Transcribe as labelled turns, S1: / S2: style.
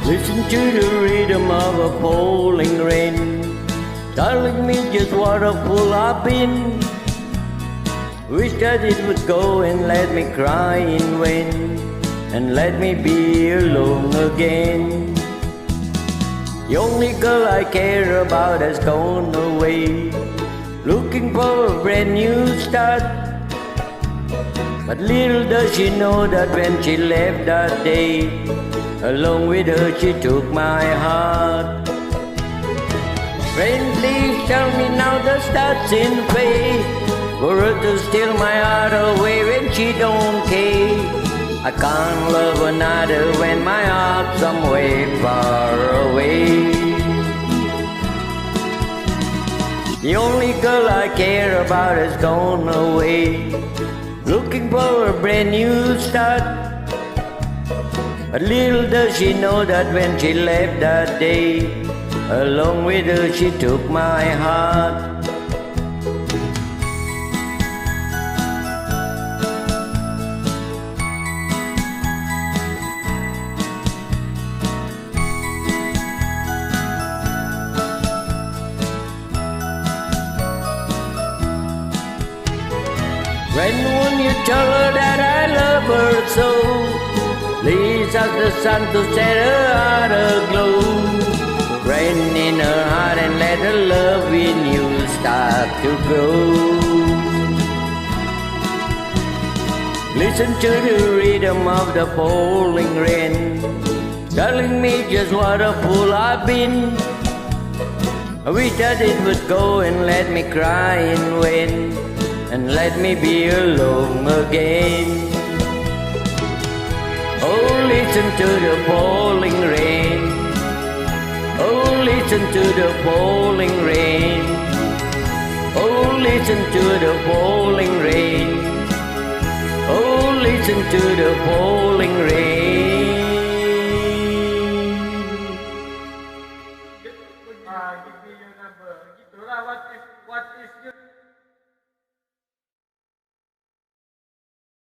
S1: Listen to the rhythm of a pouring rain, telling me just what a fool I've been. Wish that it would go and let me cry in vain, and let me be alone again. The only girl I care about has gone away, looking for a brand new start. But little does she know that when she left that day, along with her she took my heart. Friend, please tell me now does that in fate, for her to steal my heart away when she don't care? I can't love another when my heart's somewhere far away. The only girl I care about has gone away, looking for a brand new start. But little does she know that when she left that day, along with her she took my heart. When won't you tell her that I love her so? Please ask the sun to set her heart aglow. Rain in her heart and let her love in you start to grow. Listen to the rhythm of the pouring rain, telling me just what a fool I've been. I wish that it would go and let me cry in vain, and let me be alone again. Oh, listen to the falling rain. Oh, listen to the falling rain. Oh, listen to the falling rain. Oh, listen to the falling rain.